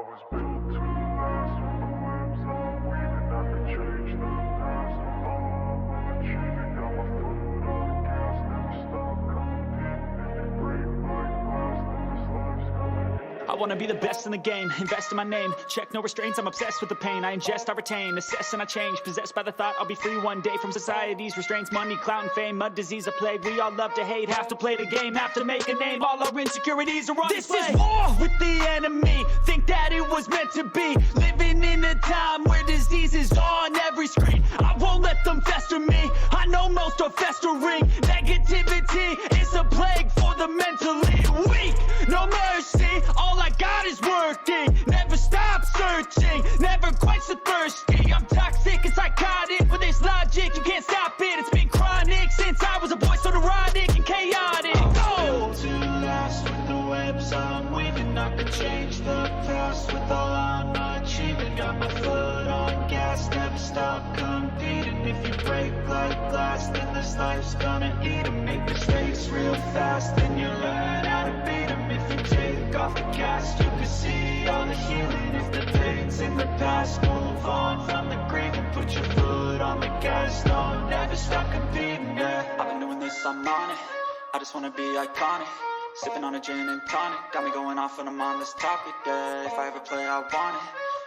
was built to last with the webs I'm weaving. I could change the past. I'm all I'm achieving. Got my foot on the gas, never stop competing. If you break my glass, then this life's gonna end. I wanna be the best in the game, invest in my name. Check no restraints, I'm obsessed with the pain. I ingest, I retain, assess and I change. Possessed by the thought I'll be free one day from society's restraints. Money, clout and fame, mud, disease, a plague. We all love to hate, have to play the game, have to make a name. All our insecurities are on display. This is war with the enemy, think that it was meant to be. Living in a time where disease is on every screen. I won't let them fester me, I know most are festering. Negativity is a plague for the mentally weak. No mercy, all I got is working. Never stop searching, never quench the thirsty. I'm toxic and psychotic, with this logic you can't stop it. It's been chronic since I was a boy, so neurotic and chaotic. I'm built to last with the webs I'm weaving. I could change the past with all I'm achieving. Got my foot on gas, never stop competing. If you break like glass, then this life's gonna eat 'em. Make mistakes real fast, then you learn how to beat 'em. If you take off the cast, you can see all the healing. If the pain's in the past, move on from the grave and put your foot on the gas. No, never stop competing, yeah. I've been doing this, I'm on it. I just wanna be iconic. Sipping on a gin and tonic, got me going off when I'm on this topic, yeah. If I ever play, I want it.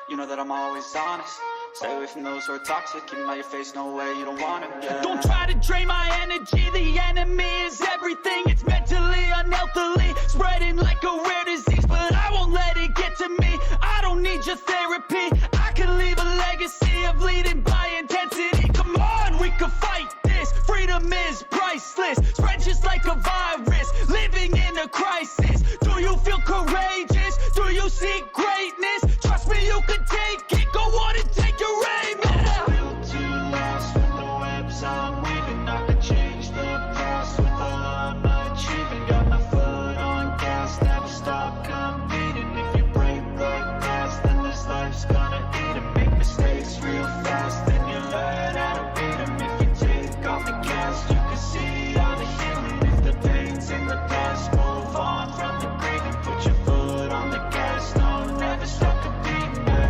You know that I'm always honest. Stay away from those who are toxic. Keep them out your face, no way, you don't want it, yeah. Don't try to drain my energy. The enemy is everything. It's mentally, unhealthily, spreading like a rare disease. But I won't let it get to me. I don't need your therapy. I can leave a legacy of leading by intensity. Come on, we can fight this. Freedom is priceless. Spread just like a virus. Living in a crisis. Do you feel courageous? Do you seek greatness? Trust me, you can take it. Go on and take your aim. I'm built to last with the webs I'm weaving. I could change the past with all I'm achieving. Got my foot on gas, never stop competing. If you break like glass, then this life's gonna eat 'em. Make mistakes real fast, then you learn how to beat 'em. If you take off the gas, you can see all the healing. If the pain's in the past, move on from the grave and put your foot on the gas. No, never stop competing, yeah.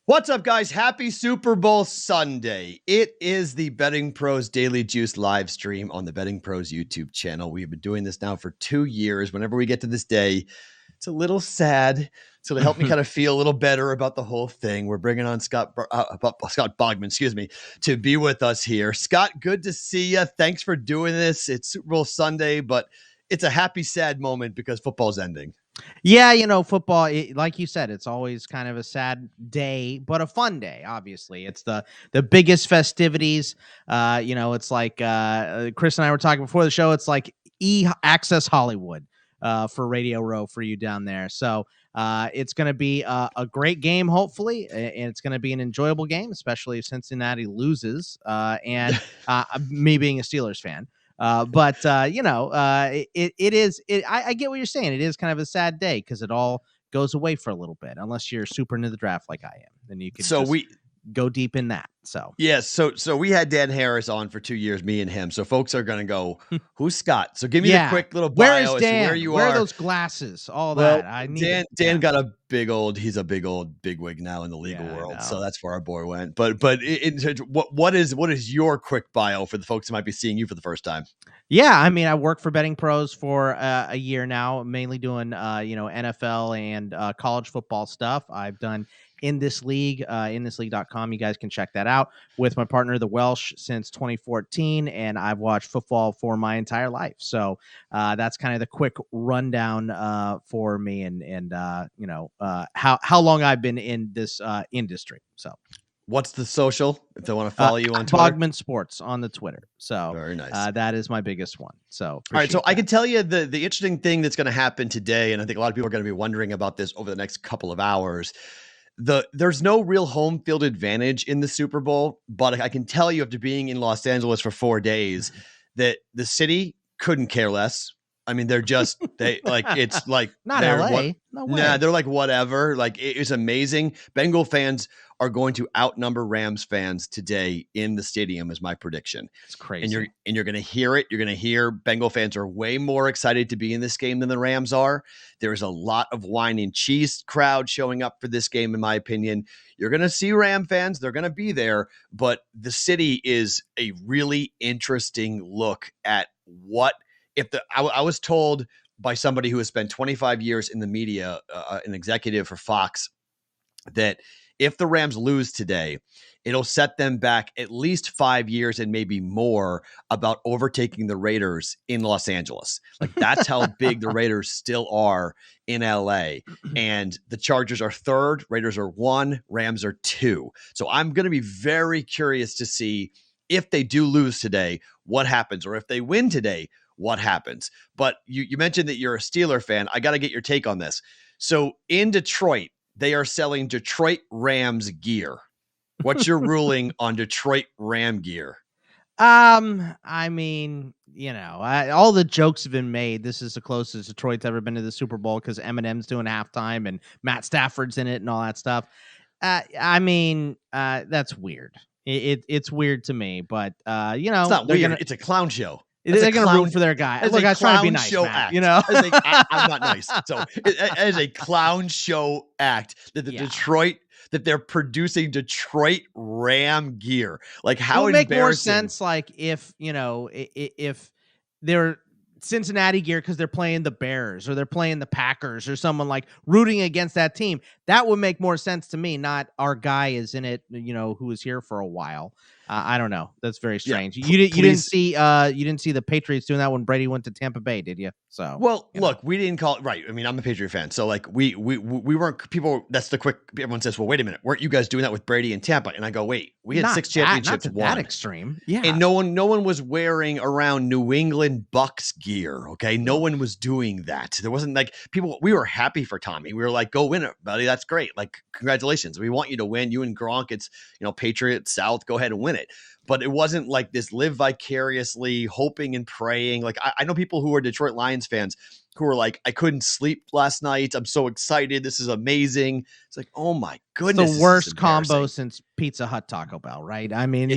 What's up, guys? Happy Super Bowl Sunday. It is the Betting Pros Daily Juice live stream on the Betting Pros YouTube channel. We've been doing this now for 2 years. Whenever we get to this day, it's a little sad. So to help me kind of feel a little better about the whole thing, we're bringing on Scott Bogman, to be with us here. Scott, good to see you. Thanks for doing this. It's Super Bowl Sunday, but it's a happy, sad moment because football's ending. Yeah, football, like you said, it's always kind of a sad day, but a fun day, obviously. It's the biggest festivities. It's like Chris and I were talking before the show. It's like Access Hollywood for Radio Row for you down there. So it's going to be a great game, hopefully, and it's going to be an enjoyable game, especially if Cincinnati loses and me being a Steelers fan. I get what you're saying. It is kind of a sad day because it all goes away for a little bit, unless you're super into the draft like I am. Then you can go deep in that. So yes, so we had Dan Harris on for 2 years, me and him. So folks are going to go, who's Scott? So give me the quick little bio. Where is Dan? Where you where are. are those glasses? All well, that. I need Dan got he's a big old bigwig now in the legal world. So that's where our boy went. But what is your quick bio for the folks who might be seeing you for the first time? Yeah, I mean, I work for Betting Pros for a year now, mainly doing NFL and college football stuff. I've done In This League, inthisleague.com. You guys can check that out with my partner, the Welsh, since 2014, and I've watched football for my entire life. So that's kind of the quick rundown for me and how long I've been in this industry. So what's the social if they want to follow you on Twitter? Bogman Sports on the Twitter. So very nice. That is my biggest one. So all right. So I can tell you the interesting thing that's going to happen today, and I think a lot of people are going to be wondering about this over the next couple of hours. there's no real home field advantage in the Super Bowl, but I can tell you after being in Los Angeles for 4 days that the city couldn't care less. I mean, they're just it's like Not they're LA. No way. Nah, they're like whatever. Like it's amazing. Bengal fans are going to outnumber Rams fans today in the stadium, is my prediction. It's crazy. And you're going to hear it. You're going to hear Bengal fans are way more excited to be in this game than the Rams are. There's a lot of wine and cheese crowd showing up for this game, in my opinion. You're going to see Ram fans. They're going to be there, but the city is a really interesting look at what if I was told by somebody who has spent 25 years in the media, an executive for Fox, that if the Rams lose today, it'll set them back at least 5 years and maybe more about overtaking the Raiders in Los Angeles. Like that's how big the Raiders still are in LA. And the Chargers are 3rd, Raiders are 1, Rams are 2. So I'm going to be very curious to see if they do lose today, what happens, or if they win today, what happens. But you mentioned that you're a Steeler fan. I got to get your take on this. So in Detroit, they are selling Detroit Rams gear. What's your ruling on Detroit Ram gear? I mean, all the jokes have been made. This is the closest Detroit's ever been to the Super Bowl because Eminem's doing halftime and Matt Stafford's in it and all that stuff. I mean, that's weird. It's weird to me, but it's not weird. It's a clown show. They're going to root for their guy. Look, I was trying to be nice, Matt, I'm not nice. So as a clown show act that they're producing Detroit Ram gear. Like how it would make more embarrassing. sense like if they're Cincinnati gear because they're playing the Bears or they're playing the Packers or someone like rooting against that team. That would make more sense to me. Not our guy is in it, who was here for a while. I don't know. That's very strange. Yeah, you didn't see the Patriots doing that when Brady went to Tampa Bay, did you? So look, we didn't call it right. I mean, I'm a Patriot fan, so like we weren't people. That's the quick. Everyone says, well, wait a minute, weren't you guys doing that with Brady and Tampa? And I go, wait, we had 6 championships. Not to that extreme, yeah. And no one was wearing around New England Bucks gear. Okay, no one was doing that. There wasn't like people. We were happy for Tommy. We were like, go win it, buddy. That's great. Like, congratulations. We want you to win. You and Gronk. It's Patriot South. Go ahead and win it. But it wasn't like this live vicariously, hoping and praying. Like I know people who are Detroit Lions fans who are like, I couldn't sleep last night. I'm so excited. This is amazing. It's like, oh my goodness. It's the worst combo since Pizza Hut Taco Bell, right? I mean,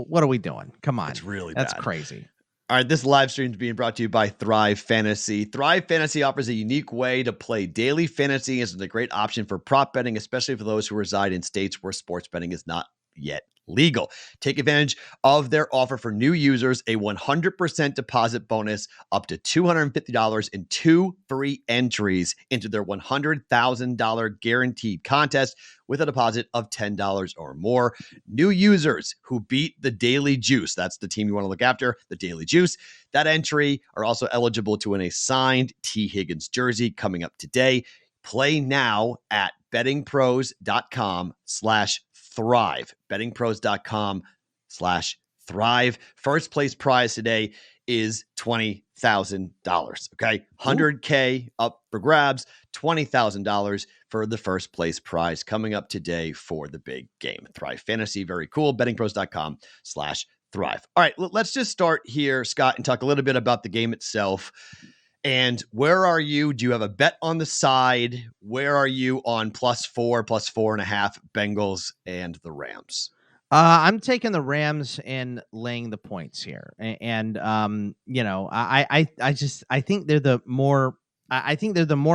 what are we doing? Come on. It's really That's bad. Crazy. All right, this live stream is being brought to you by Thrive Fantasy. Thrive Fantasy offers a unique way to play daily fantasy. It's a great option for prop betting, especially for those who reside in states where sports betting is not yet legal. Take advantage of their offer for new users, a 100% deposit bonus up to $250 and 2 free entries into their $100,000 guaranteed contest with a deposit of $10 or more. New users who beat the Daily Juice, that's the team you want to look after, the Daily Juice, that entry are also eligible to win a signed T. Higgins jersey coming up today. Play now at bettingpros.com/thrive. bettingpros.com/thrive. First place prize today is $20,000. Okay. $100K up for grabs, $20,000 for the first place prize coming up today for the big game. Thrive Fantasy. Very cool. bettingpros.com/thrive. All right. Let's just start here, Scott, and talk a little bit about the game itself. And where are you? Do you have a bet on the side? Where are you on +4, +4.5 Bengals and the Rams? I'm taking the Rams and laying the points here. And I think they're the more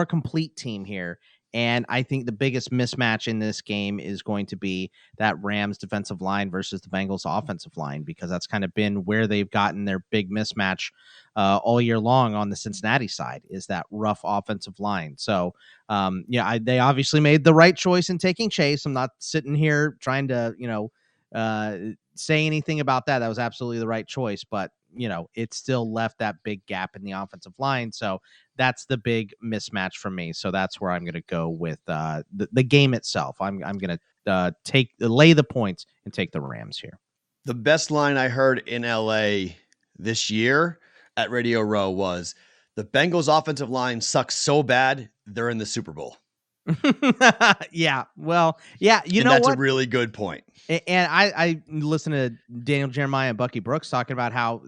complete team here. And I think the biggest mismatch in this game is going to be that Rams defensive line versus the Bengals offensive line, because that's kind of been where they've gotten their big mismatch all year long on the Cincinnati side, is that rough offensive line. So, they obviously made the right choice in taking Chase. I'm not sitting here trying to, say anything about that. That was absolutely the right choice, but it still left that big gap in the offensive line. So that's the big mismatch for me. So that's where I'm going to go with the game itself. I'm going to lay the points and take the Rams here. The best line I heard in LA this year at Radio Row was the Bengals offensive line sucks so bad they're in the Super Bowl. Yeah. Well, yeah. You And know that's a what? really good point. And I listened to Daniel Jeremiah and Bucky Brooks talking about how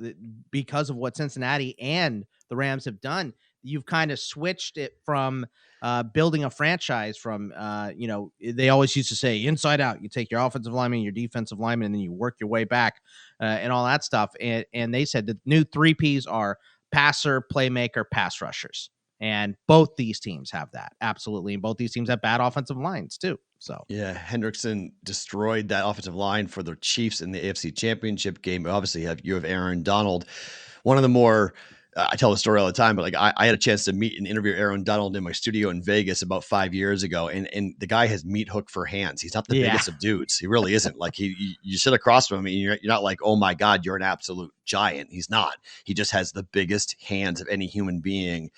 because of what Cincinnati and the Rams have done, you've kind of switched it from building a franchise from, they always used to say inside out. You take your offensive lineman, your defensive lineman, and then you work your way back and all that stuff. And they said the new 3Ps are passer, playmaker, pass rushers. And both these teams have that. Absolutely. And both these teams have bad offensive lines too. So Yeah, Hendrickson destroyed that offensive line for the Chiefs in the AFC Championship game. Obviously, you have Aaron Donald, one of the more. I tell the story all the time, but like I had a chance to meet and interview Aaron Donald in my studio in Vegas about 5 years ago, and the guy has meat hook for hands. He's not the Yeah. biggest of dudes. He really isn't. Like you sit across from him, and you're not like, oh my god, you're an absolute giant. He's not. He just has the biggest hands of any human being.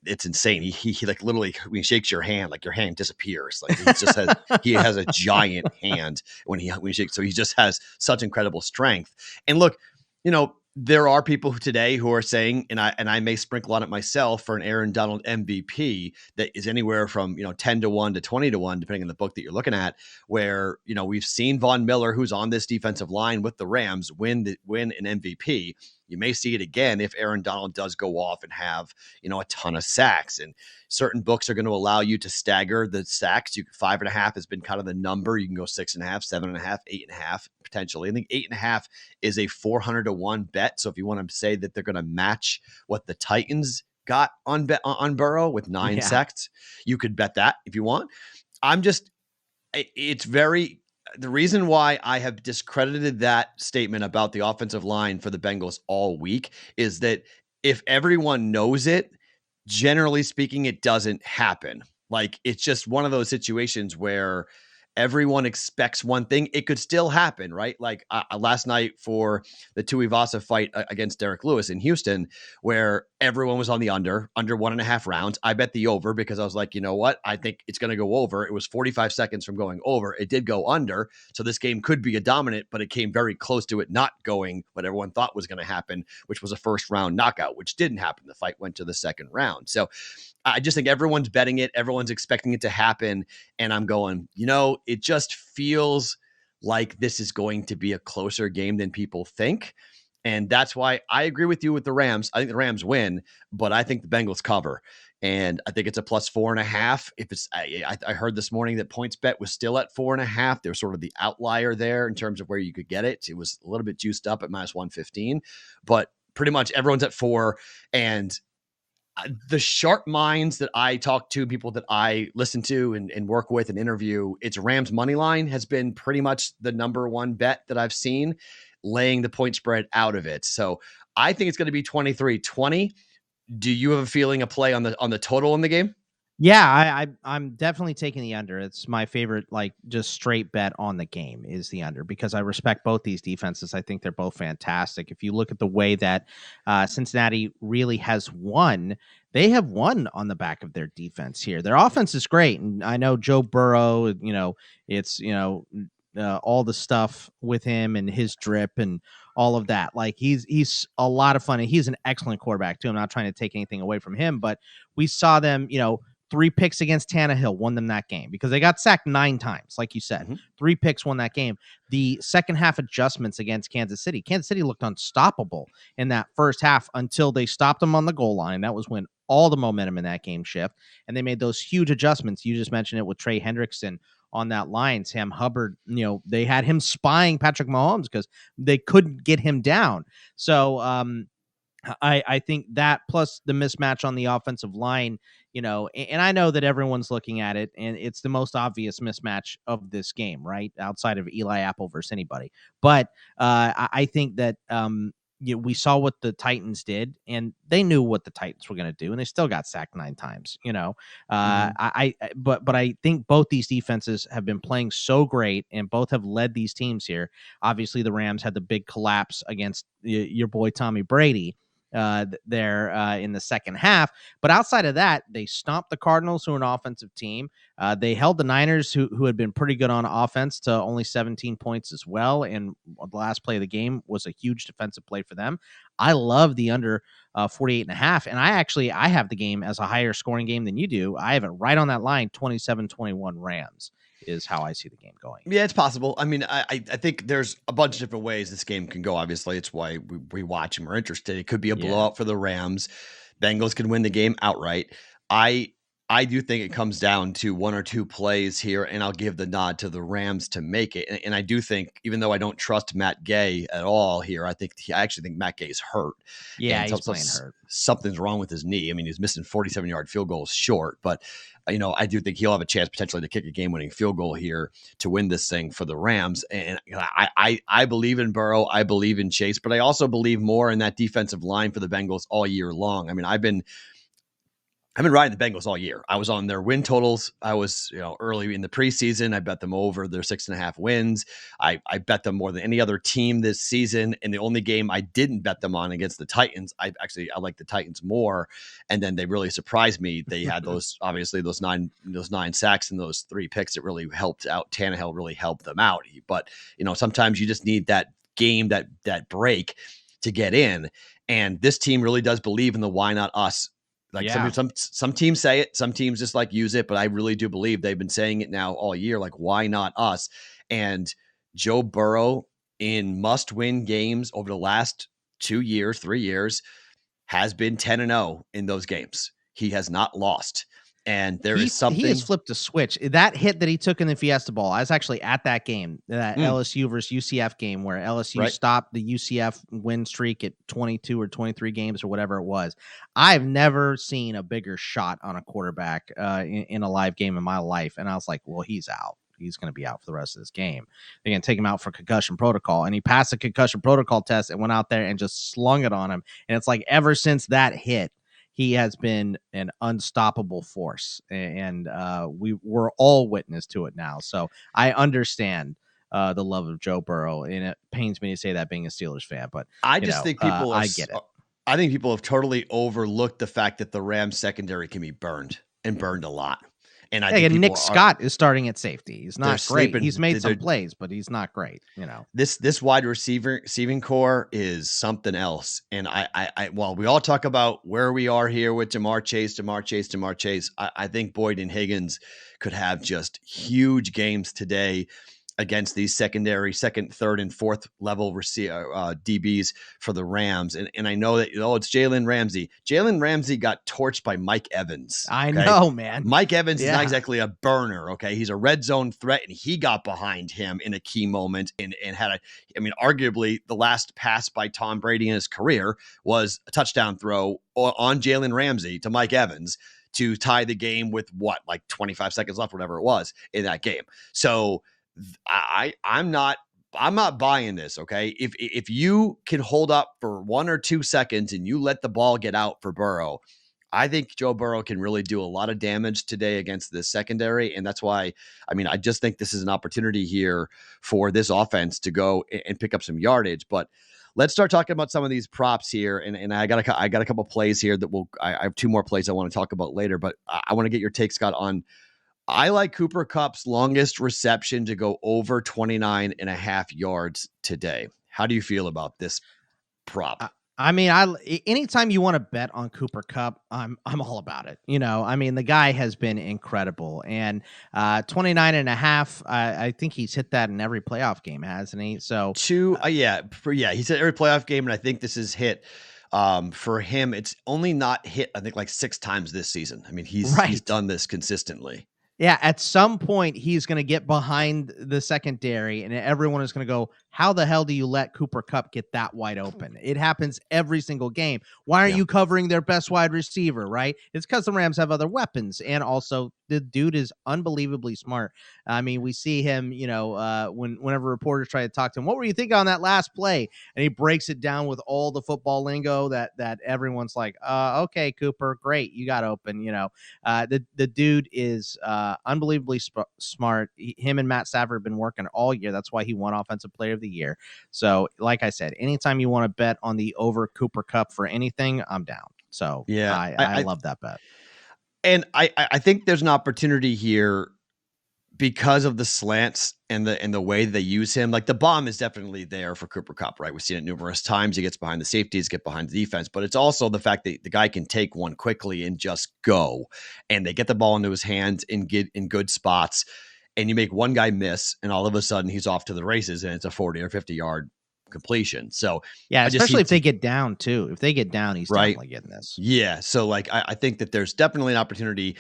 It's insane. He like literally when he shakes your hand, like your hand disappears. Like he has a giant hand when he shakes. So he just has such incredible strength. And look, there are people today who are saying, and I may sprinkle on it myself, for an Aaron Donald MVP that is anywhere from 10-1 to 20-1, depending on the book that you're looking at, where we've seen Von Miller, who's on this defensive line with the Rams, win an MVP. You may see it again if Aaron Donald does go off and have, a ton of sacks. And certain books are going to allow you to stagger the sacks. 5.5 has been kind of the number. You can go 6.5, 7.5, 8.5 potentially. I think 8.5 is a 400-1 bet. So if you want to say that they're going to match what the Titans got on Burrow with 9 sacks, you could bet that if you want. The reason why I have discredited that statement about the offensive line for the Bengals all week is that if everyone knows it, generally speaking, it doesn't happen. Like, it's just one of those situations where everyone expects one thing. It could still happen, right? Like last night for the Tuivasa fight against Derek Lewis in Houston, where everyone was on the under 1.5 rounds. I bet the over because I was like, you know what? I think it's going to go over. It was 45 seconds from going over. It did go under. So this game could be a dominant, but it came very close to it not going what everyone thought was going to happen, which was a first round knockout, which didn't happen. The fight went to the second round. So I just think everyone's betting it. Everyone's expecting it to happen. And I'm going, it just feels like this is going to be a closer game than people think. And that's why I agree with you with the Rams. I think the Rams win, but I think the Bengals cover. And I think it's a +4.5. If it's, I heard this morning that PointsBet was still at 4.5. They're sort of the outlier there in terms of where you could get it. It was a little bit juiced up at -115, but pretty much everyone's at 4. And the sharp minds that I talk to, people that I listen to and work with and interview, it's Rams money line has been pretty much the number one bet that I've seen, laying the point spread out of it. So I think it's going to be 23-20. Do you have a feeling a play on the total in the game? Yeah, I'm definitely taking the under. It's my favorite, like, just straight bet on the game is the under, because I respect both these defenses. I think they're both fantastic. If you look at the way that Cincinnati really has won, they have won on the back of their defense here. Their offense is great. And I know Joe Burrow, it's, all the stuff with him and his drip and all of that. Like, he's a lot of fun, and he's an excellent quarterback too. I'm not trying to take anything away from him, but we saw them, 3 picks against Tannehill won them that game because they got sacked 9 times. Like you said, Mm-hmm. 3 picks won that game. The second half adjustments against Kansas City looked unstoppable in that first half until they stopped them on the goal line. That was when all the momentum in that game shift, and they made those huge adjustments. You just mentioned it with Trey Hendrickson on that line. Sam Hubbard, they had him spying Patrick Mahomes because they couldn't get him down. So I think that, plus the mismatch on the offensive line, and I know that everyone's looking at it, and it's the most obvious mismatch of this game, right? Outside of Eli Apple versus anybody. But I think that we saw what the Titans did, and they knew what the Titans were going to do, and they still got sacked 9 times. But I think both these defenses have been playing so great, and both have led these teams here. Obviously, the Rams had the big collapse against your boy Tommy Brady there in the second half. But outside of that, they stomped the Cardinals, who are an offensive team. They held the Niners, who had been pretty good on offense, to only 17 points as well. And the last play of the game was a huge defensive play for them. I love the under 48.5. And I have the game as a higher scoring game than you do. I have it right on that line, 27-21 Rams is how I see the game going. Yeah, it's possible. I mean, I think there's a bunch of different ways this game can go. Obviously, it's why we watch and we're interested. It could be a blowout for the Rams. Bengals could win the game outright. I do think it comes down to one or two plays here, and I'll give the nod to the Rams to make it. And I do think, even though I don't trust Matt Gay at all here, I actually think Matt Gay's hurt. Yeah, and he's playing hurt. Something's wrong with his knee. I mean, he's missing 47-yard field goals short, but I do think he'll have a chance potentially to kick a game-winning field goal here to win this thing for the Rams. And I believe in Burrow. I believe in Chase, but I also believe more in that defensive line for the Bengals all year long. I mean, I've been riding the Bengals all year. I was on their win totals. I was, early in the preseason, I bet them over their 6.5 wins. I bet them more than any other team this season. And the only game I didn't bet them on against the Titans, I like the Titans more. And then they really surprised me. They had those nine sacks and those 3 picks that really helped out. Tannehill really helped them out. But, sometimes you just need that game, that break to get in. And this team really does believe in the why not us. Like some teams say it, some teams just use it, but I really do believe they've been saying it now all year. Like, why not us? And Joe Burrow in must-win games over the last 3 years, has been 10-0 in those games. He has not lost. And he has flipped a switch. That hit that he took in the Fiesta Bowl, I was actually at that game, that LSU versus UCF game where LSU stopped the UCF win streak at 22 or 23 games or whatever it was. I've never seen a bigger shot on a quarterback in a live game in my life. And I was like, well, he's out. He's going to be out for the rest of this game. They're going to take him out for concussion protocol. And he passed the concussion protocol test and went out there and just slung it on him. And it's like ever since that hit, he has been an unstoppable force, and we're all witness to it now. So I understand the love of Joe Burrow, and it pains me to say that being a Steelers fan, but I just think people I get it. I think people have totally overlooked the fact that the Rams secondary can be burned a lot. And I think Nick Scott is starting at safety. He's not great. He's made some plays, but he's not great. This wide receiving core is something else. And while we all talk about where we are here with Jamar Chase, I think Boyd and Higgins could have just huge games today against these secondary, second, third, and fourth level DBs for the Rams. And I know that, it's Jalen Ramsey. Jalen Ramsey got torched by Mike Evans. I know, man. Mike Evans is not exactly a burner, okay? He's a red zone threat, and he got behind him in a key moment and had arguably the last pass by Tom Brady in his career was a touchdown throw on Jalen Ramsey to Mike Evans to tie the game with 25 seconds left, whatever it was in that game. So I'm not buying this. Okay. If you can hold up for 1 or 2 seconds and you let the ball get out for Burrow, I think Joe Burrow can really do a lot of damage today against this secondary. And that's why, I just think this is an opportunity here for this offense to go and pick up some yardage. But let's start talking about some of these props here. And I got a couple plays here that I have 2 more plays I want to talk about later, but I want to get your take, Scott, on I like Cooper Kupp's longest reception to go over 29.5 yards today. How do you feel about this prop? Anytime you want to bet on Cooper Kupp, I'm all about it. The guy has been incredible, and 29.5. I think he's hit that in every playoff game, hasn't he? So he's hit every playoff game, and I think this is hit. For him, it's only not hit, I think, 6 times this season. He's done this consistently. Yeah, at some point, he's going to get behind the secondary, and everyone is going to go, how the hell do you let Cooper Kupp get that wide open? It happens every single game. Why aren't you covering their best wide receiver, right? It's because the Rams have other weapons, and also the dude is unbelievably smart. We see him, whenever reporters try to talk to him, what were you thinking on that last play? And he breaks it down with all the football lingo that everyone's like, okay, Cooper, great, you got open. The dude is unbelievably smart. Him and Matt Stafford have been working all year. That's why he won Offensive Player of the Year. So, like I said, anytime you want to bet on the over Cooper Kupp for anything, I'm down. So, I love that bet. And I think there's an opportunity here because of the slants and the way they use him, like the bomb is definitely there for Cooper Kupp, right? We've seen it numerous times. He gets behind the safeties, get behind the defense, but it's also the fact that the guy can take one quickly and just go, and they get the ball into his hands and get in good spots, and you make one guy miss, and all of a sudden he's off to the races, and it's a 40 or 50 yard completion. So Yeah, I just especially if they get down too. If they get down, he's Right. definitely getting this. Yeah. So like I think that there's definitely an opportunity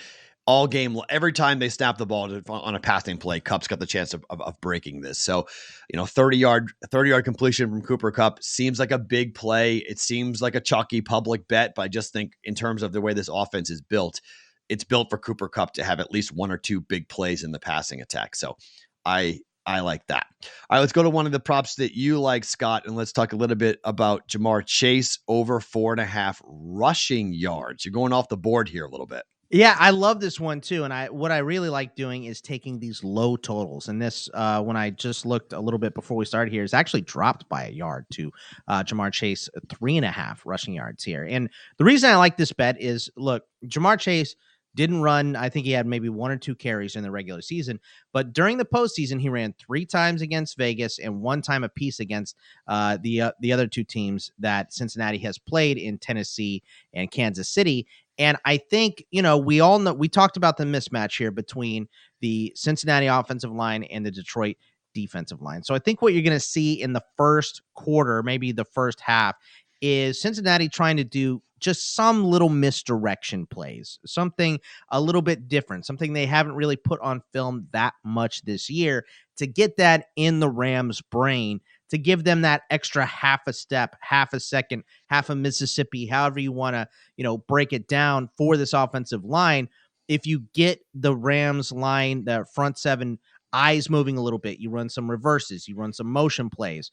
all game. Every time they snap the ball on a passing play, Kupp's got the chance of breaking this. So, 30-yard completion from Cooper Kupp seems like a big play. It seems like a chalky public bet, but I just think in terms of the way this offense is built, it's built for Cooper Kupp to have at least one or two big plays in the passing attack. So I like that. All right, let's go to one of the props that you like, Scott, and let's talk a little bit about Jamar Chase over 4.5 rushing yards. You're going off the board here a little bit. Yeah, I love this one too. And what I really like doing is taking these low totals. And this, when I just looked a little bit before we started here, is actually dropped by a yard to Jamar Chase, 3.5 rushing yards here. And the reason I like this bet is, look, Jamar Chase didn't run. I think he had maybe 1 or 2 carries in the regular season, but during the postseason, he ran 3 times against Vegas and 1 time apiece against the other 2 teams that Cincinnati has played in Tennessee and Kansas City. And I think, we all know, we talked about the mismatch here between the Cincinnati offensive line and the Detroit defensive line. So I think what you're going to see in the first quarter, maybe the first half, is Cincinnati trying to do just some little misdirection plays, something a little bit different, something they haven't really put on film that much this year, to get that in the Rams' brain, to give them that extra half a step, half a second, half a Mississippi, however you want to, break it down for this offensive line. If you get the Rams line, the front 7 eyes moving a little bit, you run some reverses, you run some motion plays,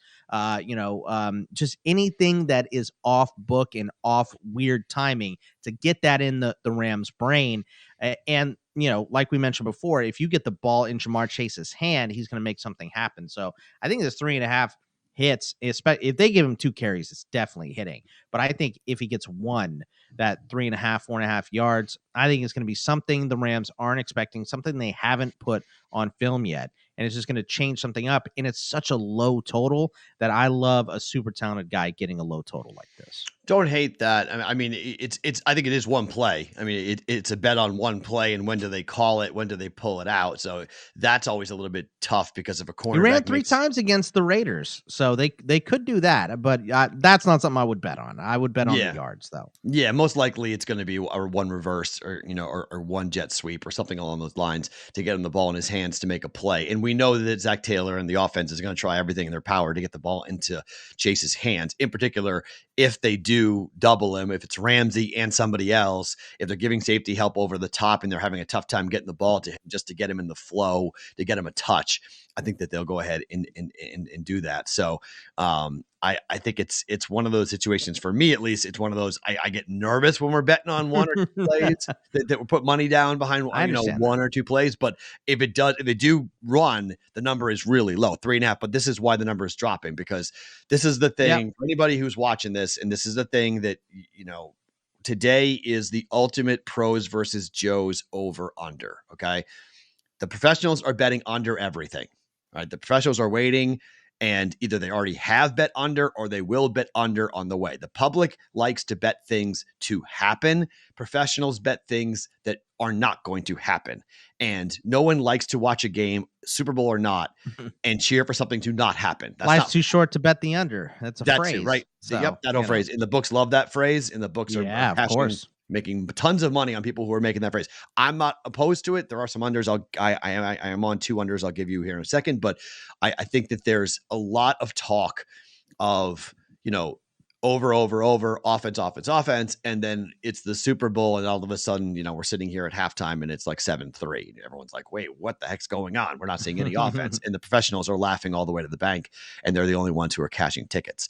just anything that is off book and off weird timing, to get that in the Rams' brain. And, like we mentioned before, if you get the ball in Jamar Chase's hand, he's going to make something happen. So I think this 3.5 hits, if they give him 2 carries, it's definitely hitting. But I think if he gets 1, that 3.5, 4.5 yards, I think it's going to be something the Rams aren't expecting, something they haven't put on film yet. And it's just going to change something up. And it's such a low total that I love a super talented guy getting a low total like this. Don't hate that. I mean, it's. I think it is one play. I mean, it's a bet on one play, and when do they call it? When do they pull it out? So that's always a little bit tough because of a cornerback. He ran 3 times against the Raiders, so they could do that. But that's not something I would bet on. I would bet on the yards, though. Yeah, most likely it's going to be one reverse or one jet sweep or something along those lines to get him the ball in his hands to make a play. And we know that Zach Taylor and the offense is going to try everything in their power to get the ball into Chase's hands. In particular, if they do double him, if it's Ramsey and somebody else, if they're giving safety help over the top and they're having a tough time getting the ball to him just to get him in the flow, to get him a touch, I think that they'll go ahead and do that. So I think it's one of those situations, for me at least. It's one of those I get nervous when we're betting on 1 or 2 plays that we put money down behind 1 or 2 plays. But if they do run, the number is really low, 3.5. But this is why the number is dropping, because this is the thing for anybody who's watching this, and this is the thing that today is the ultimate pros versus Joes over under. Okay, the professionals are betting under everything. Right, the professionals are waiting, and either they already have bet under or they will bet under on the way. The public likes to bet things to happen. Professionals bet things that are not going to happen. And no one likes to watch a game, Super Bowl or not, and cheer for something to not happen. Life's too short to bet the under. That's a phrase. It, right? So, yep, that old phrase. And the books love that phrase. And the books are of course making tons of money on people who are making that phrase. I'm not opposed to it. There are some unders. I am on 2 unders. I'll give you here in a second, but I think that there's a lot of talk of, over, offense. And then it's the Super Bowl. And all of a sudden, we're sitting here at halftime and it's like 7-3. Everyone's like, wait, what the heck's going on? We're not seeing any offense. And the professionals are laughing all the way to the bank. And they're the only ones who are cashing tickets.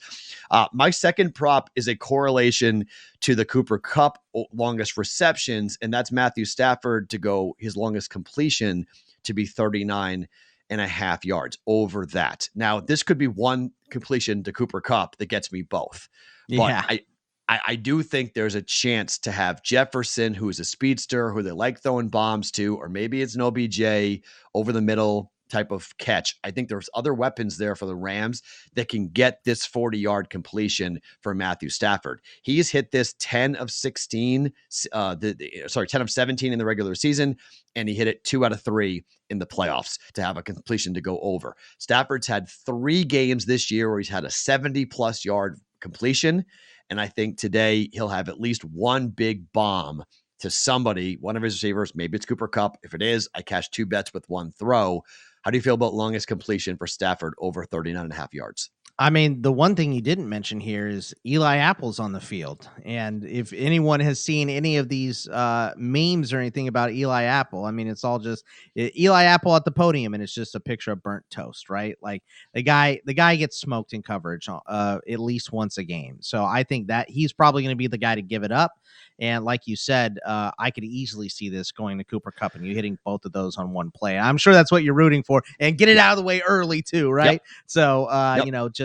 My second prop is a correlation to the Cooper Kupp longest receptions. And that's Matthew Stafford to go his longest completion to be 39.5 yards over that. Now, this could be one completion to Cooper Kupp that gets me both. But I do think there's a chance to have Jefferson, who is a speedster, who they like throwing bombs to, or maybe it's an OBJ over the middle type of catch. I think there's other weapons there for the Rams that can get this 40-yard completion for Matthew Stafford. He's hit this 10 of 16, 10 of 17 in the regular season, and he hit it 2 out of 3 in the playoffs to have a completion to go over. Stafford's had 3 games this year where he's had a 70-plus yard completion, and I think today he'll have at least one big bomb to somebody, one of his receivers. Maybe it's Cooper Kupp. If it is, I cash 2 bets with 1 throw. How do you feel about longest completion for Stafford over 39.5 yards? I mean, the one thing you didn't mention here is Eli Apple's on the field. And if anyone has seen any of these memes or anything about Eli Apple, I mean, it's all just Eli Apple at the podium, and it's just a picture of burnt toast, right? Like the guy gets smoked in coverage at least once a game. So I think that he's probably going to be the guy to give it up. And like you said, I could easily see this going to Cooper Kupp and you hitting both of those on one play. I'm sure that's what you're rooting for, and get it out of the way early too, right? Yep. So, you know, just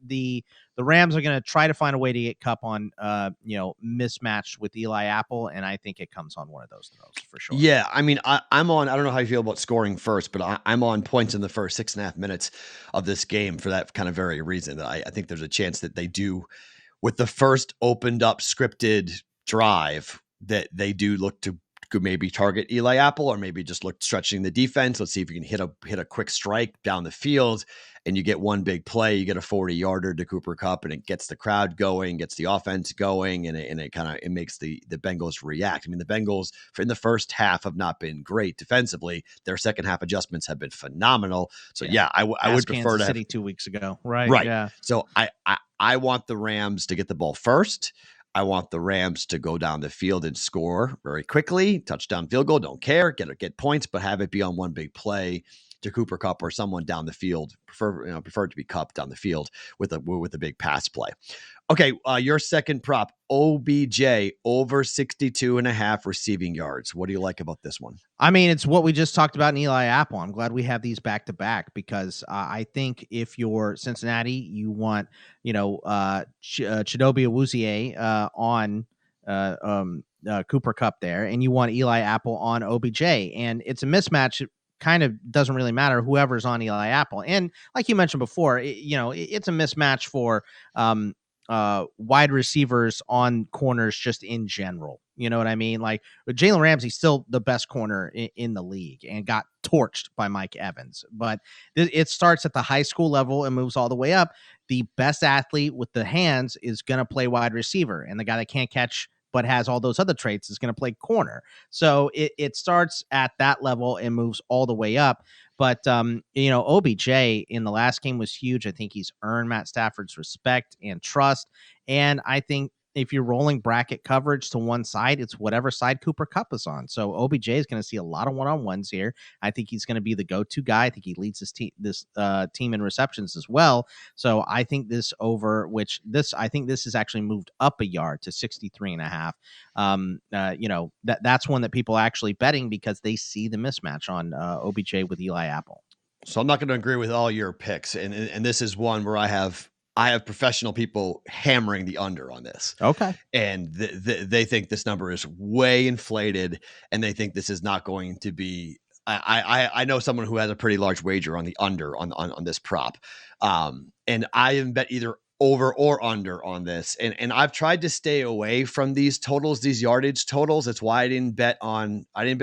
the Rams are going to try to find a way to get Kupp on, mismatched with Eli Apple, and I think it comes on one of those throws for sure. Yeah, I mean, I'm on. I don't know how you feel about scoring first, but I'm on points in the first 6.5 minutes of this game for that kind of very reason. That I think there's a chance that they do, with the first opened up scripted drive, that they do look to maybe target Eli Apple, or maybe just look stretching the defense. Let's see if you can hit a quick strike down the field, and you get one big play. You get a 40-yarder to Cooper Kupp, and it gets the crowd going, gets the offense going, and it makes the Bengals react. I mean, the Bengals in the first half have not been great defensively. Their second half adjustments have been phenomenal. So I would prefer Kansas to City 2 weeks ago, right? Right. Yeah. So I want the Rams to get the ball first. I want the Rams to go down the field and score very quickly. Touchdown, field goal, don't care. Get points, but have it be on one big play to Cooper Kupp or someone down the field. Prefer it to be Kupp down the field with a big pass play. Okay, your second prop, OBJ over 62.5 receiving yards. What do you like about this one? I mean, it's what we just talked about in Eli Apple. I'm glad we have these back to back, because I think if you're Cincinnati, you want Chidobe Awuzie on Cooper Kupp there, and you want Eli Apple on OBJ, and it's a mismatch. It kind of doesn't really matter whoever's on Eli Apple, and like you mentioned before, it's a mismatch for wide receivers on corners just in general. You know what I mean? Like Jalen Ramsey's still the best corner in the league and got torched by Mike Evans. But it starts at the high school level and moves all the way up. The best athlete with the hands is going to play wide receiver, and the guy that can't catch but has all those other traits is going to play corner. So it starts at that level and moves all the way up. But, OBJ in the last game was huge. I think he's earned Matt Stafford's respect and trust. And I think if you're rolling bracket coverage to one side, it's whatever side Cooper Kupp is on. So OBJ is going to see a lot of one-on-ones here. I think he's going to be the go-to guy. I think he leads this team in receptions as well. So I think this is actually moved up a yard to 63.5. That's one that people are actually betting because they see the mismatch on OBJ with Eli Apple. So I'm not going to agree with all your picks, and this is one where I have professional people hammering the under on this. Okay. And they think this number is way inflated, and they think this is not going to be. I know someone who has a pretty large wager on the under on this prop, and I haven't bet either over or under on this, and I've tried to stay away from these totals, these yardage totals. That's why I didn't bet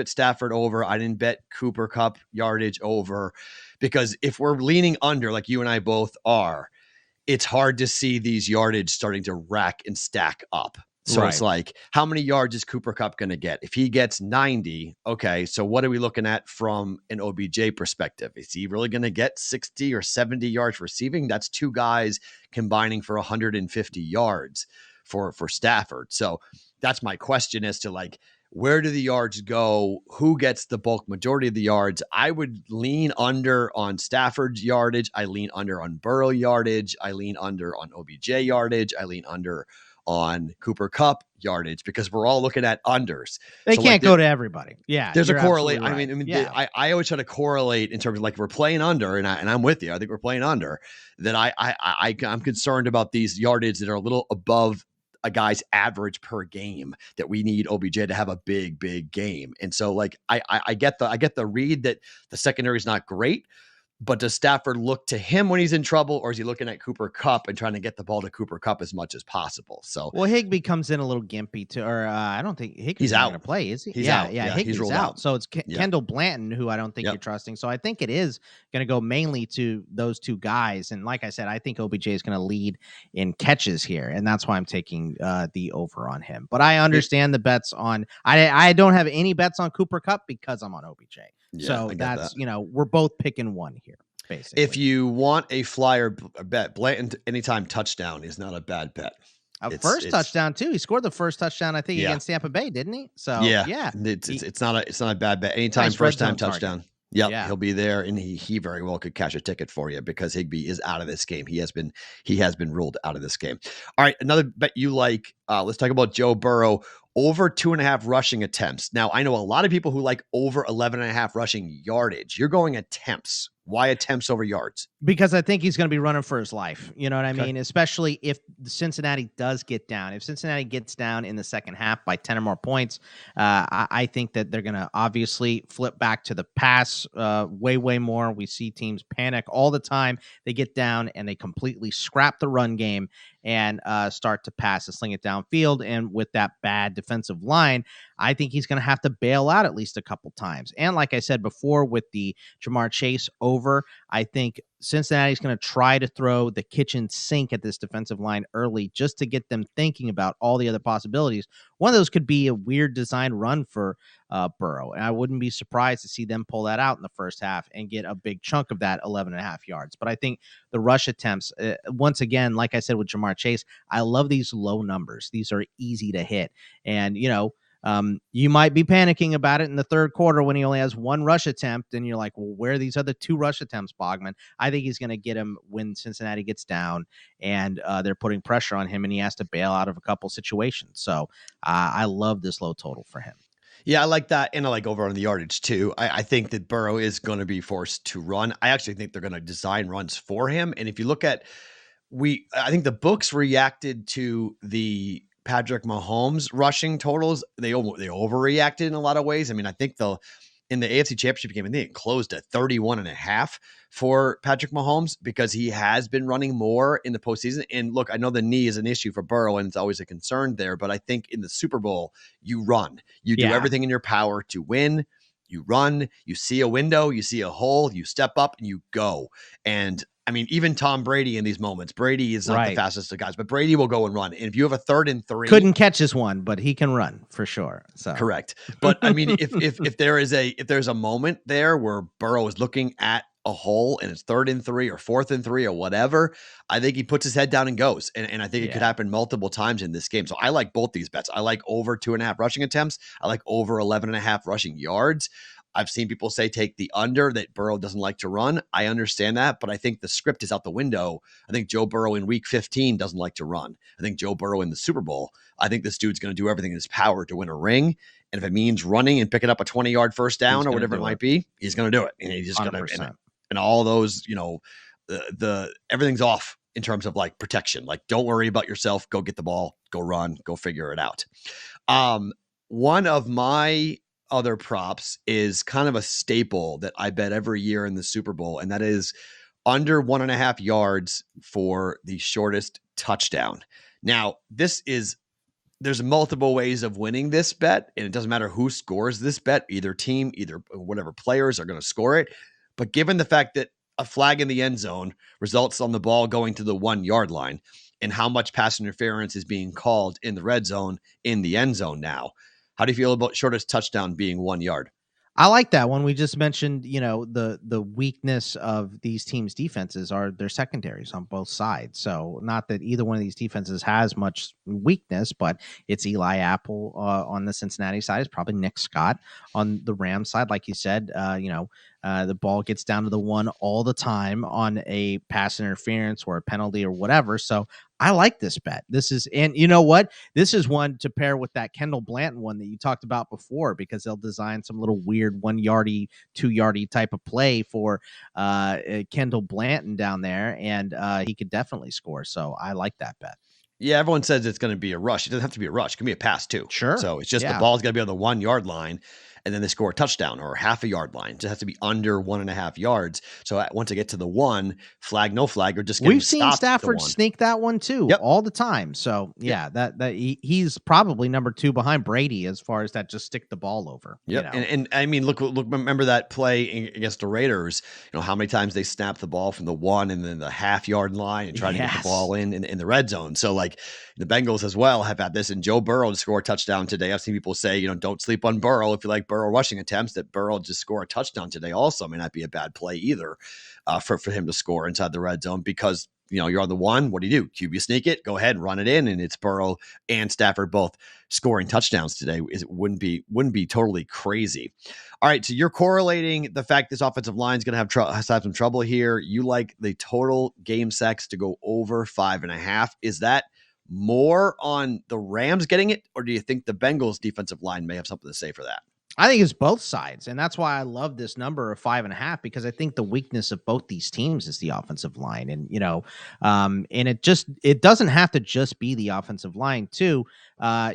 Stafford over. I didn't bet Cooper Kupp yardage over, because if we're leaning under like you and I both are, it's hard to see these yardage starting to rack and stack up. So It's like, how many yards is Cooper Kupp going to get? If he gets 90, okay, so what are we looking at from an OBJ perspective? Is he really going to get 60 or 70 yards receiving? That's two guys combining for 150 yards for Stafford. So that's my question as to, like, where do the yards go? Who gets the bulk majority of the yards? I would lean under on Stafford's yardage. I lean under on Burrow yardage. I lean under on OBJ yardage. I lean under on Cooper Kupp yardage, because we're all looking at unders. They can't go to everybody. Yeah. There's a correlate. Right. I always try to correlate in terms of, like, we're playing under, and I'm with you. I think we're playing under. That I'm concerned about these yardage that are a little above a guy's average per game, that we need OBJ to have a big game. And so like I get the read that the secondary is not great, but does Stafford look to him when he's in trouble, or is he looking at Cooper Kupp and trying to get the ball to Cooper Kupp as much as possible? So Well, Higbee comes in a little gimpy too, or I don't think Higbee's out. going to play, is he? He's out. Yeah, Yeah, Higbee's he's ruled out. out. So it's Yeah. Kendall Blanton, who I don't think Yep. you're trusting. So I think it is going to go mainly to those two guys. And like I said, I think OBJ is going to lead in catches here, and that's why I'm taking the over on him. But I understand the bets on. I don't have any bets on Cooper Kupp because I'm on OBJ. Yeah, so I get that's that. we're both picking one here. Basically. If you want a flyer bet, Blanton anytime touchdown is not a bad bet. First touchdown too. He scored the first touchdown, I think, against Tampa Bay, didn't he? So yeah, it's not a bad bet. Anytime Nice first red time zone touchdown. target. Yep, Yeah. he'll be there, and he very well could cash a ticket for you because Higbee is out of this game. He has been ruled out of this game. All right, another bet you like. Let's talk about Joe Burrow. Over 2.5 rushing attempts. Now, I know a lot of people who like over 11.5 rushing yardage. You're going attempts. Why attempts over yards? Because I think he's going to be running for his life. You know what I Okay. mean? Especially if Cincinnati does get down. If Cincinnati gets down in the second half by 10 or more points, I think that they're going to obviously flip back to the pass way more. We see teams panic all the time. They get down and they completely scrap the run game and start to pass and sling it downfield. And with that bad defensive line, I think he's going to have to bail out at least a couple times. And like I said before, with the Jamar Chase over, I think Cincinnati's going to try to throw the kitchen sink at this defensive line early just to get them thinking about all the other possibilities. One of those could be a weird design run for Burrow, and I wouldn't be surprised to see them pull that out in the first half and get a big chunk of that 11.5 yards. But I think the rush attempts, once again, like I said with Jamar Chase, I love these low numbers. These are easy to hit. And, you might be panicking about it in the third quarter when he only has one rush attempt, and you're like, well, where are these other two rush attempts, Bogman? I think he's going to get him when Cincinnati gets down and they're putting pressure on him and he has to bail out of a couple situations. So I love this low total for him. Yeah, I like that. And I like over on the yardage too. I think that Burrow is going to be forced to run. I actually think they're going to design runs for him. And if you look at, I think the books reacted to the Patrick Mahomes rushing totals. They overreacted in a lot of ways. I mean, I think in the AFC Championship game, I think it closed at 31.5 for Patrick Mahomes because he has been running more in the postseason. And look, I know the knee is an issue for Burrow and it's always a concern there, but I think in the Super Bowl, you run. You do everything in your power to win. You run, you see a window, you see a hole, you step up and you go. And I mean, even Tom Brady in these moments, Brady is not the fastest of guys, but Brady will go and run. And if you have a 3rd and 3, couldn't catch this one, but he can run for sure. So correct. But I mean, if there's a moment there where Burrow is looking at a hole and it's 3rd and 3 or 4th and 3 or whatever, I think he puts his head down and goes. And I think it could happen multiple times in this game. So I like both these bets. I like over 2.5 rushing attempts. I like over 11.5 rushing yards. I've seen people say take the under, that Burrow doesn't like to run. I understand that, but I think the script is out the window. I think Joe Burrow in week 15 doesn't like to run. I think Joe Burrow in the Super Bowl, I think this dude's going to do everything in his power to win a ring. And if it means running and picking up a 20-yard first down or whatever it might be, he's going to do it. And he's just going to, and all those, the everything's off in terms of like protection. Like, don't worry about yourself. Go get the ball, go run, go figure it out. One of my other props is kind of a staple that I bet every year in the Super Bowl, and that is under 1.5 yards for the shortest touchdown. Now, there's multiple ways of winning this bet, and it doesn't matter who scores this bet, either team, either whatever players are going to score it. But given the fact that a flag in the end zone results on the ball going to the 1 yard line, and how much pass interference is being called in the red zone, in the end zone now, how do you feel about shortest touchdown being 1 yard? I like that one. We just mentioned, the weakness of these teams' defenses are their secondaries on both sides. So not that either one of these defenses has much weakness, but it's Eli Apple on the Cincinnati side. It's probably Nick Scott on the Rams side. Like you said, the ball gets down to the 1 all the time on a pass interference or a penalty or whatever. So I like this bet. And you know what? This is one to pair with that Kendall Blanton one that you talked about before, because they'll design some little weird 1 yardy, 2 yardy type of play for Kendall Blanton down there, and he could definitely score. So I like that bet. Yeah, everyone says it's going to be a rush. It doesn't have to be a rush. It can be a pass too. Sure. So it's just the Yeah. ball's got to be on the 1 yard line, and then they score a touchdown or half a yard line. It just has to be under 1.5 yards. So once I get to the 1, flag, no flag, or just We've seen Stafford 1. sneak that one too, Yep. all the time. So yeah, he's probably number 2 behind Brady as far as that just stick the ball over. Yep. You know? And I mean, look, remember that play against the Raiders, how many times they snapped the ball from the 1 and then the half yard line and trying to get the ball in the red zone. So like the Bengals as well have had this, and Joe Burrow to score a touchdown today. I've seen people say, don't sleep on Burrow. If you like Burrow rushing attempts, that Burrow just score a touchdown today also may not be a bad play either for him to score inside the red zone, because you're on the 1. What do? QB sneak it, go ahead and run it in, and it's Burrow and Stafford both scoring touchdowns today. It wouldn't be totally crazy. All right, so you're correlating the fact this offensive line is going to have some trouble here. You like the total game sacks to go over 5.5. Is that more on the Rams getting it, or do you think the Bengals defensive line may have something to say for that? I think it's both sides, and that's why I love this number of 5.5, because I think the weakness of both these teams is the offensive line, and and it doesn't have to just be the offensive line too. I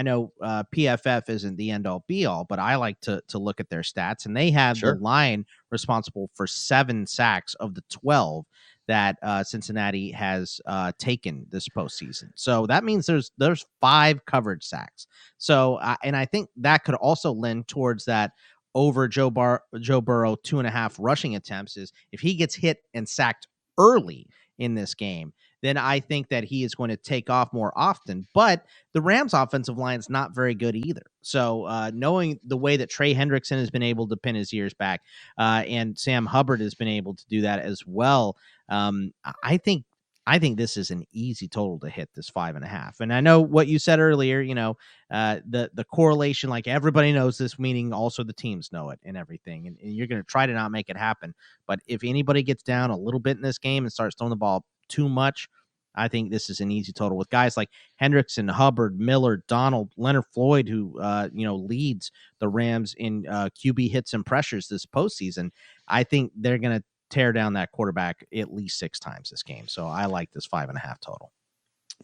know PFF isn't the end all be all, but I like to look at their stats, and they have the line responsible for 7 sacks of the 12 that Cincinnati has taken this postseason. So that means there's 5 coverage sacks. So and I think that could also lend towards that over Joe Burrow 2.5 rushing attempts. Is if he gets hit and sacked early in this game, then I think that he is going to take off more often. But the Rams offensive line is not very good either. So knowing the way that Trey Hendrickson has been able to pin his ears back and Sam Hubbard has been able to do that as well, I think this is an easy total to hit, this 5.5. And I know what you said earlier, the correlation, like everybody knows this, meaning also the teams know it and everything. And you're going to try to not make it happen. But if anybody gets down a little bit in this game and starts throwing the ball too much, I think this is an easy total with guys like Hendrickson, Hubbard, Miller, Donald, Leonard Floyd, who leads the Rams in QB hits and pressures this postseason. I think they're going to tear down that quarterback at least 6 times this game. So I like this 5.5 total.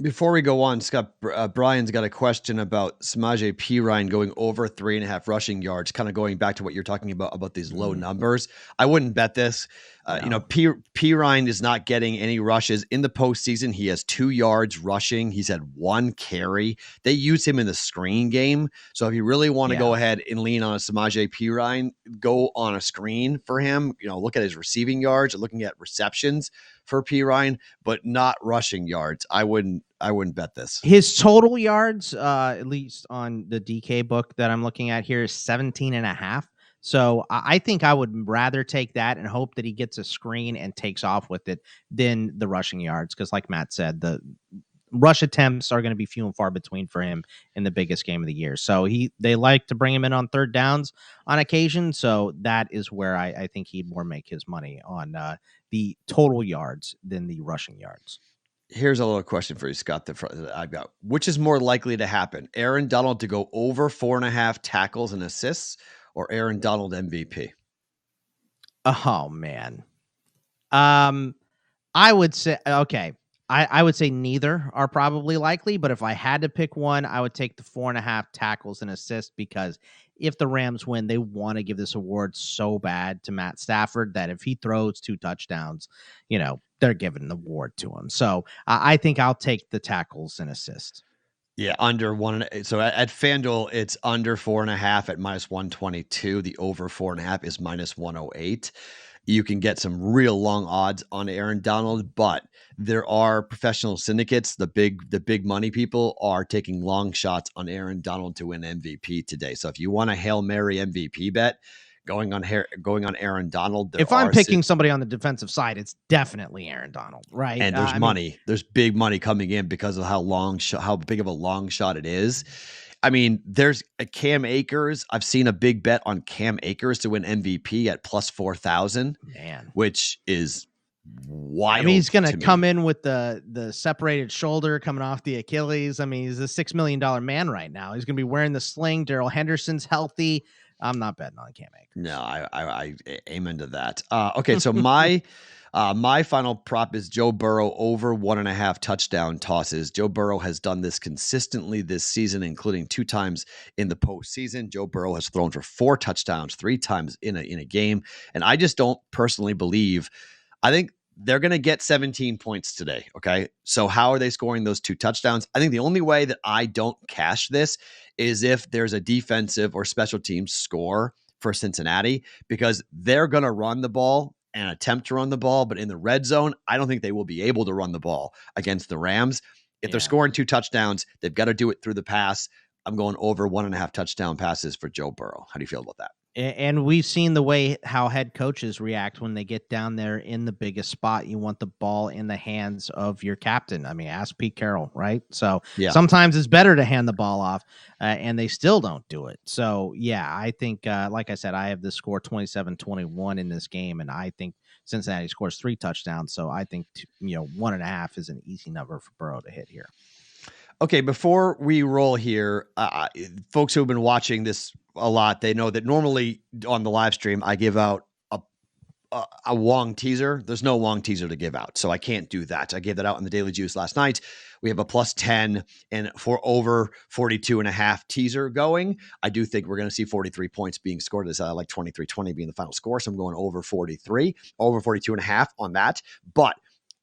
Before we go on, Scott, Brian's got a question about Samaje Perine going over 3.5 rushing yards, kind of going back to what you're talking about these low numbers. I wouldn't bet this. No. Perine is not getting any rushes in the postseason. He has 2 yards rushing. He's had 1 carry. They use him in the screen game. So if you really want to go ahead and lean on a Samaje Perine, go on a screen for him. Look at his receiving yards, looking at receptions for Perine, but not rushing yards. I wouldn't bet this. His total yards, at least on the DK book that I'm looking at here, is 17.5. So I think I would rather take that and hope that he gets a screen and takes off with it than the rushing yards. Because like Matt said, the rush attempts are going to be few and far between for him in the biggest game of the year. So they like to bring him in on 3rd downs on occasion. So that is where I think he'd more make his money on the total yards than the rushing yards. Here's a little question for you, Scott, that I've got. Which is more likely to happen? Aaron Donald to go over 4.5 tackles and assists, or Aaron Donald MVP? Oh, man. I would say, okay. I would say neither are probably likely, but if I had to pick one, I would take the 4.5 tackles and assists, because if the Rams win, they want to give this award so bad to Matt Stafford that if he throws 2 touchdowns, they're giving the award to him. So I think I'll take the tackles and assists. Yeah, under 1. So at FanDuel, it's under 4.5 at -122. The over 4.5 is -108. You can get some real long odds on Aaron Donald, but there are professional syndicates. The big money people are taking long shots on Aaron Donald to win MVP today. So if you want a Hail Mary MVP bet, going on Aaron Donald. If I'm picking somebody on the defensive side, it's definitely Aaron Donald, right? And there's money. There's big money coming in because of how big of a long shot it is. I mean, there's a Cam Akers. I've seen a big bet on Cam Akers to win MVP at +4,000, which is wild. I mean, he's going to come in with the separated shoulder coming off the Achilles. I mean, he's a $6 million man right now. He's going to be wearing the sling. Darrell Henderson's healthy. I'm not betting on Cam Akers. No, I amen to that. Okay, so my My final prop is Joe Burrow over 1.5 touchdown tosses. Joe Burrow has done this consistently this season, including 2 times in the postseason. Joe Burrow has thrown for 4 touchdowns 3 times in a game. And I just don't personally believe, I think they're going to get 17 points today. Okay. So how are they scoring those 2 touchdowns? I think the only way that I don't cash this is if there's a defensive or special teams score for Cincinnati, because they're going to run the ball and attempt to run the ball. But in the red zone, I don't think they will be able to run the ball against the Rams. If they're scoring 2 touchdowns, they've got to do it through the pass. I'm going over 1.5 touchdown passes for Joe Burrow. How do you feel about that? And we've seen the way how head coaches react when they get down there in the biggest spot. You want the ball in the hands of your captain. I mean, ask Pete Carroll, right? So sometimes it's better to hand the ball off, and they still don't do it. So, yeah, I think, like I said, I have the score 27-21 in this game, and I think Cincinnati scores 3 touchdowns. So I think, 1.5 is an easy number for Burrow to hit here. Okay, before we roll here, folks who have been watching this a lot, they know that normally on the live stream, I give out a Wong teaser. There's no Wong teaser to give out, so I can't do that. I gave that out in the Daily Juice last night. We have a +10 and for over 42.5 teaser going. I do think we're going to see 43 points being scored. As I like 23-20 being the final score, so I'm going over 43, over 42.5 on that. But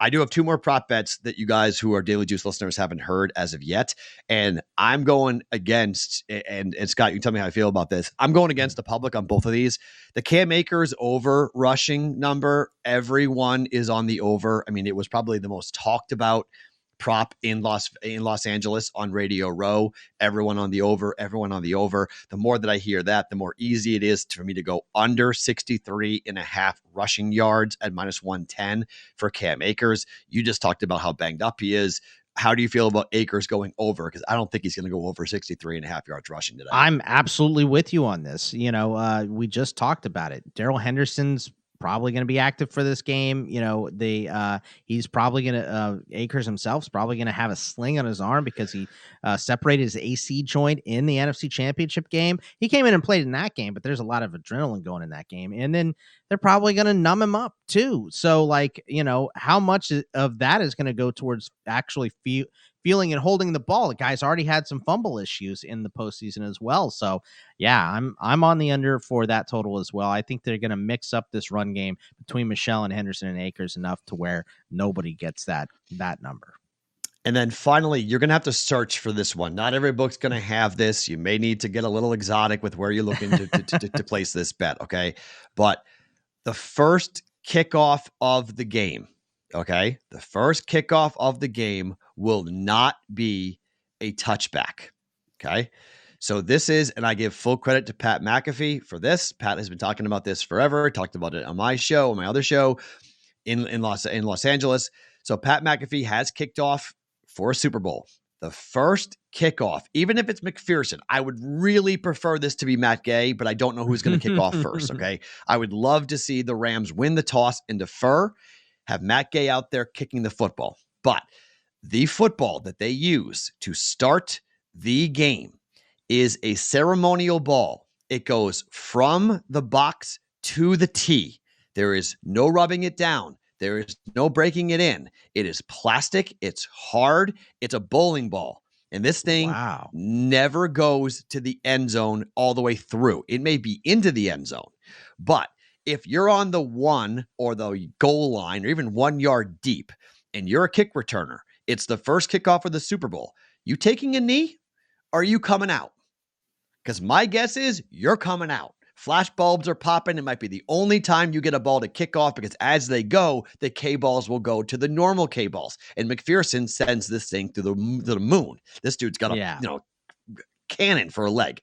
I do have 2 more prop bets that you guys who are Daily Juice listeners haven't heard as of yet. And I'm going against, and Scott, you can tell me how I feel about this. I'm going against the public on both of these. The Cam Akers over rushing number, everyone is on the over. I mean, it was probably the most talked about prop in Los Angeles on Radio Row. Everyone on the over, everyone on the over. The more that I hear that, the more easy it is for me to go under 63.5 rushing yards at -110 for Cam Akers. You just talked about how banged up he is. How do you feel about Akers going over? Because I don't think he's going to go over 63.5 yards rushing today. I'm absolutely with you on this. We just talked about it. Darrell Henderson's probably going to be active for this game. He's probably going to, Akers himself's probably going to have a sling on his arm because he separated his AC joint in the NFC Championship game. He came in and played in that game, but there's a lot of adrenaline going in that game. And then they're probably going to numb him up too. So how much of that is going to go towards actually feeling and holding the ball? The guy's already had some fumble issues in the postseason as well. So yeah, I'm on the under for that total as well. I think they're going to mix up this run game between Michelle and Henderson and Akers enough to where nobody gets that number. And then finally, you're going to have to search for this one. Not every book's going to have this. You may need to get a little exotic with where you're looking to place this bet. Okay. But the first kickoff of the game, okay, the first kickoff of the game will not be a touchback. Okay. So this is, and I give full credit to Pat McAfee for this. Pat has been talking about this forever. Talked about it on my show, on my other show in Los Angeles. So Pat McAfee has kicked off for a Super Bowl. The first kickoff, even if it's McPherson, I would really prefer this to be Matt Gay, but I don't know who's going to kick off first. Okay. I would love to see the Rams win the toss and defer, have Matt Gay out there kicking the football. But the football that they use to start the game is a ceremonial ball. It goes from the box to the tee. There is no rubbing it down. There is no breaking it in. It is plastic. It's hard. It's a bowling ball. And this thing never goes to the end zone all the way through. It may be into the end zone. But if you're on the 1 or the goal line or even 1 yard deep and you're a kick returner, it's the first kickoff of the Super Bowl. You taking a knee or are you coming out? Because my guess is you're coming out. Flash bulbs are popping. It might be the only time you get a ball to kick off because as they go, the K-balls will go to the normal K-balls. And McPherson sends this thing to the moon. This dude's got a cannon for a leg.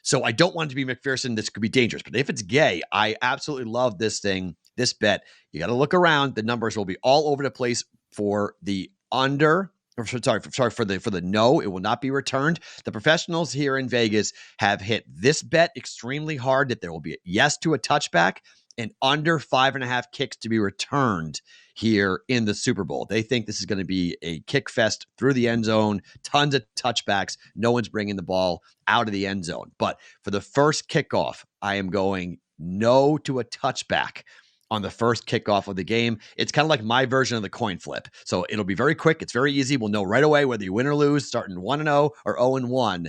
So I don't want it to be McPherson. This could be dangerous. But if it's Gay, I absolutely love this thing, this bet. You got to look around. The numbers will be all over the place for the under. For the no, it will not be returned. The professionals here in Vegas have hit this bet extremely hard that there will be a yes to a touchback and under 5.5 kicks to be returned here in the Super Bowl. They think this is going to be a kick fest through the end zone, tons of touchbacks. No one's bringing the ball out of the end zone. But for the first kickoff, I am going no to a touchback on the first kickoff of the game. It's kind of like my version of the coin flip. So it'll be very quick. It's very easy. We'll know right away whether you win or lose, starting 1-0 or 0-1.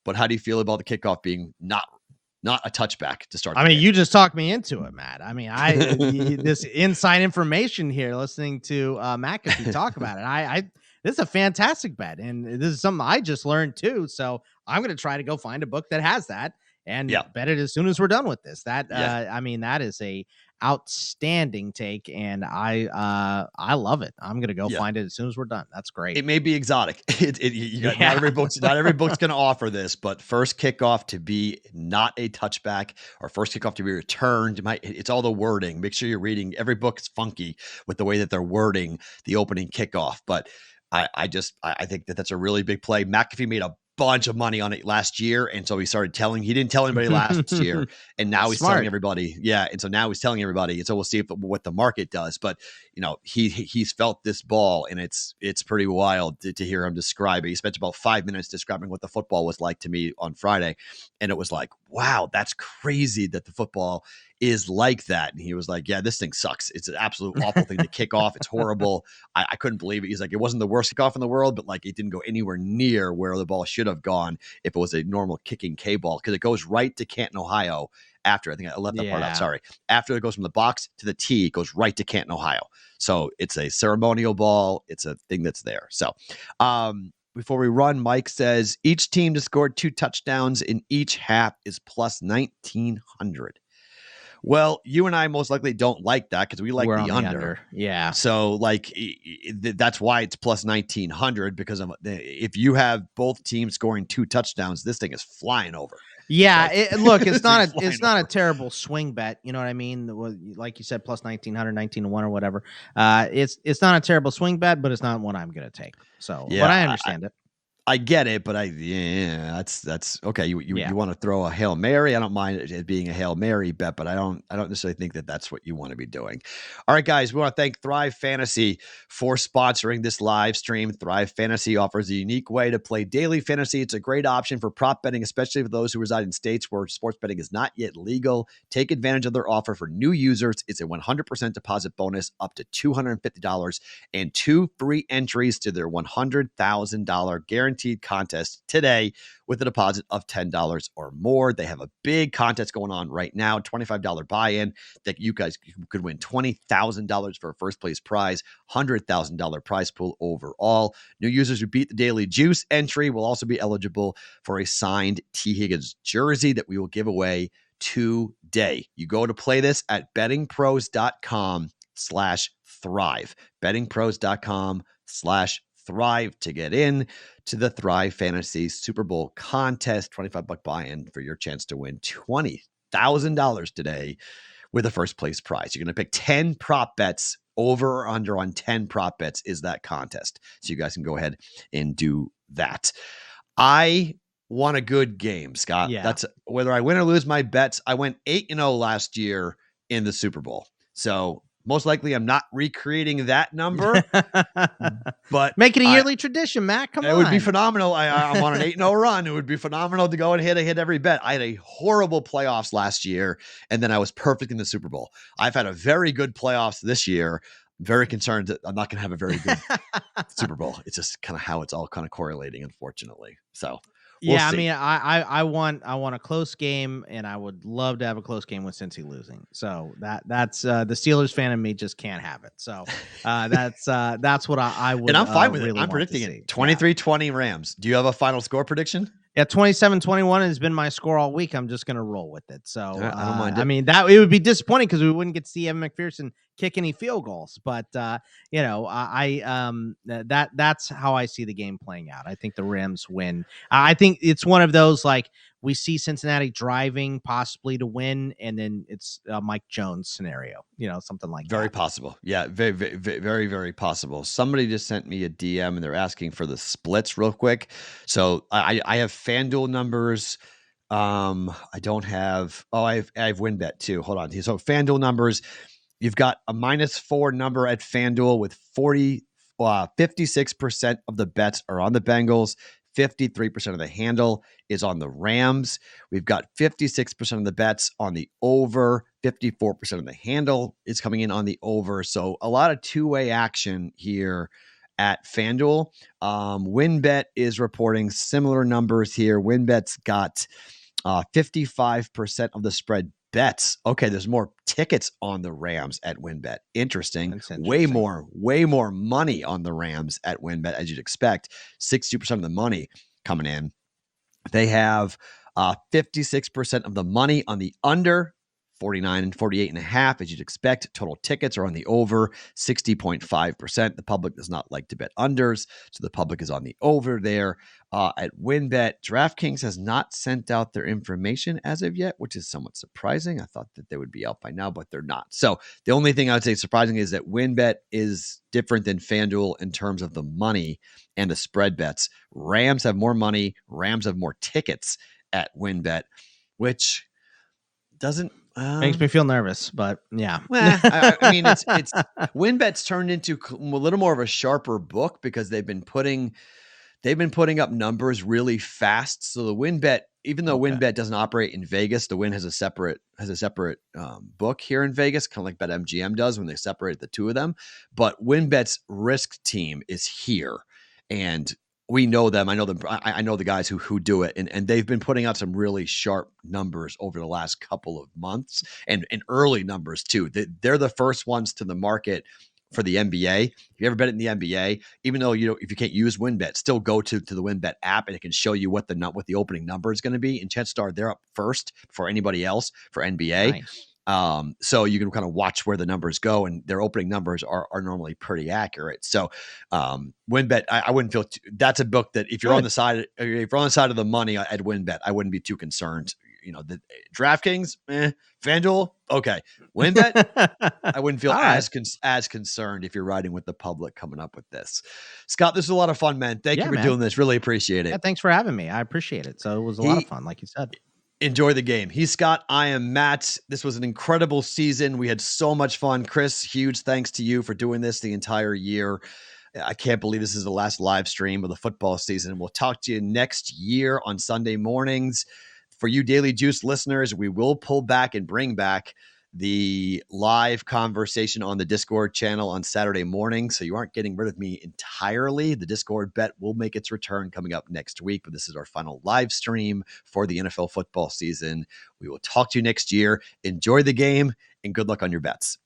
But how do you feel about the kickoff being not a touchback to start? I mean, you just talked me into it, Matt. I mean, this inside information here, listening to McAfee talk about it. This is a fantastic bet, and this is something I just learned too. So I'm going to try to go find a book that has that and bet it as soon as we're done with this. I mean, that is a outstanding take, and I love it. I'm gonna go find it as soon as we're done. That's great. It may be exotic. Not every book's gonna offer this, but first kickoff to be not a touchback or first kickoff to be returned. It's all the wording. Make sure you're reading. Every book is funky with the way that they're wording the opening kickoff, but I think that's a really big play. McAfee made a bunch of money on it last year, and so he didn't tell anybody last year, and now he's telling everybody. And so now he's telling everybody, and so we'll see what the market does. But he's felt this ball, and it's pretty wild to hear him describe it. He spent about 5 minutes describing what the football was like to me on Friday, and it was like, wow, that's crazy that the football is like that. And he was like, yeah, this thing sucks. It's an absolute awful thing to kick off. It's horrible. I couldn't believe it. He's like, it wasn't the worst kickoff in the world, but like it didn't go anywhere near where the ball should have gone if it was a normal kicking K ball, because it goes right to Canton, Ohio. After, I think I left that part out. Sorry. After it goes from the box to the tee, it goes right to Canton, Ohio. So it's a ceremonial ball. It's a thing that's there. So, before we run, Mike says each team to score 2 touchdowns in each half is plus 1,900. Well, you and I most likely don't like that because we're the under. Yeah. So like that's why it's plus 1,900, because if you have both teams scoring 2 touchdowns, this thing is flying over. Yeah, it's not a terrible swing bet. You know what I mean? Like you said, plus 1,900, 19-1 or whatever. It's not a terrible swing bet, but it's not one I'm going to take. So, but I understand it. I get it, but that's okay. You want to throw a Hail Mary? I don't mind it being a Hail Mary bet, but I don't necessarily think that that's what you want to be doing. All right, guys, we want to thank Thrive Fantasy for sponsoring this live stream. Thrive Fantasy offers a unique way to play daily fantasy. It's a great option for prop betting, especially for those who reside in states where sports betting is not yet legal. Take advantage of their offer for new users. It's a 100% deposit bonus up to $250 and 2 free entries to their $100,000 guaranteed contest today with a deposit of $10 or more. They have a big contest going on right now, $25 buy-in that you guys could win $20,000 for a first place prize, $100,000 prize pool overall. New users who beat the Daily Juice entry will also be eligible for a signed T. Higgins jersey that we will give away today. You go to play this at bettingpros.com/thrive, bettingpros.com/thrive to get in to the Thrive Fantasy Super Bowl contest. $25 buy-in for your chance to win $20,000 today with a first place prize. You're going to pick 10 prop bets. Over or under on 10 prop bets is that contest. So you guys can go ahead and do that. I want a good game, Scott. Yeah. That's whether I win or lose my bets. I went 8-0 last year in the Super Bowl. So most likely I'm not recreating that number, but make it a yearly tradition, Matt. Come on. It would be phenomenal. I'm on an 8-0 run. It would be phenomenal to go and hit every bet. I had a horrible playoffs last year, and then I was perfect in the Super Bowl. I've had a very good playoffs this year. I'm very concerned that I'm not going to have a very good Super Bowl. It's just kind of how it's all kind of correlating, unfortunately. So we'll see. I mean, I want a close game, and I would love to have a close game with Cincy losing. So that's the Steelers fan in me just can't have it. So that's what I would. And I'm fine with really it. I'm predicting it. 23-20 Rams. Do you have a final score prediction? Yeah, 27-21 has been my score all week. I'm just going to roll with it. So I don't mind it. I mean, it would be disappointing because we wouldn't get to see Evan McPherson kick any field goals. But that's how I see the game playing out. I think the Rams win. I think it's one of those like we see Cincinnati driving possibly to win, and then it's a Mike Jones scenario. Something like very that. Possible. Yeah, very, very, very, very possible. Somebody just sent me a DM and they're asking for the splits real quick. So I have FanDuel numbers. I don't have. I have WinBet too. Hold on. So FanDuel numbers. You've got a -4 number at FanDuel with 56% of the bets are on the Bengals. 53% of the handle is on the Rams. We've got 56% of the bets on the over. 54% of the handle is coming in on the over. So a lot of two-way action here at FanDuel. WinBet is reporting similar numbers here. WinBet's got 55% of the spread bets. Okay, there's more tickets on the Rams at WinBet. Interesting. That's interesting. Way more money on the Rams at WinBet, as you'd expect. 62% of the money coming in. They have 56% of the money on the under, 49 and 48.5, as you'd expect. Total tickets are on the over, 60.5%. The public does not like to bet unders, so the public is on the over there. At WinBet, DraftKings has not sent out their information as of yet, which is somewhat surprising. I thought that they would be out by now, but they're not. So the only thing I would say surprising is that WinBet is different than FanDuel in terms of the money and the spread bets. Rams have more money. Rams have more tickets at WinBet, which doesn't makes me feel nervous, but yeah. Well, I mean, it's WinBet's turned into a little more of a sharper book because they've been putting up numbers really fast. So the WinBet, even though WinBet doesn't operate in Vegas, the Win has a separate book here in Vegas, kind of like BetMGM does when they separate the two of them. But WinBet's risk team is here, and we know them. I know them. I know the guys who do it, and they've been putting out some really sharp numbers over the last couple of months, and early numbers too. They're the first ones to the market for the NBA. If you ever bet in the NBA, even though if you can't use WinBet, still go to the WinBet app and it can show you what the opening number is going to be. And chances are they're up first for anybody else for NBA. Nice. So you can kind of watch where the numbers go, and their opening numbers are normally pretty accurate. So WinBet, I wouldn't feel that's a book that if you're on the side of the money at WinBet, I wouldn't be too concerned. The DraftKings, FanDuel, okay. WinBet, I wouldn't feel as concerned if you're riding with the public coming up with this. Scott, this is a lot of fun, man. Thank you for doing this. Really appreciate it. Yeah, thanks for having me. I appreciate it. So it was a lot of fun, like you said. Enjoy the game. He's Scott. I am Matt. This was an incredible season. We had so much fun. Chris, huge thanks to you for doing this the entire year. I can't believe this is the last live stream of the football season. We'll talk to you next year on Sunday mornings. For you Daily Juice listeners, we will pull back and bring back the live conversation on the Discord channel on Saturday morning. So you aren't getting rid of me entirely. The Discord bet will make its return coming up next week, but this is our final live stream for the NFL football season. We will talk to you next year. Enjoy the game and good luck on your bets.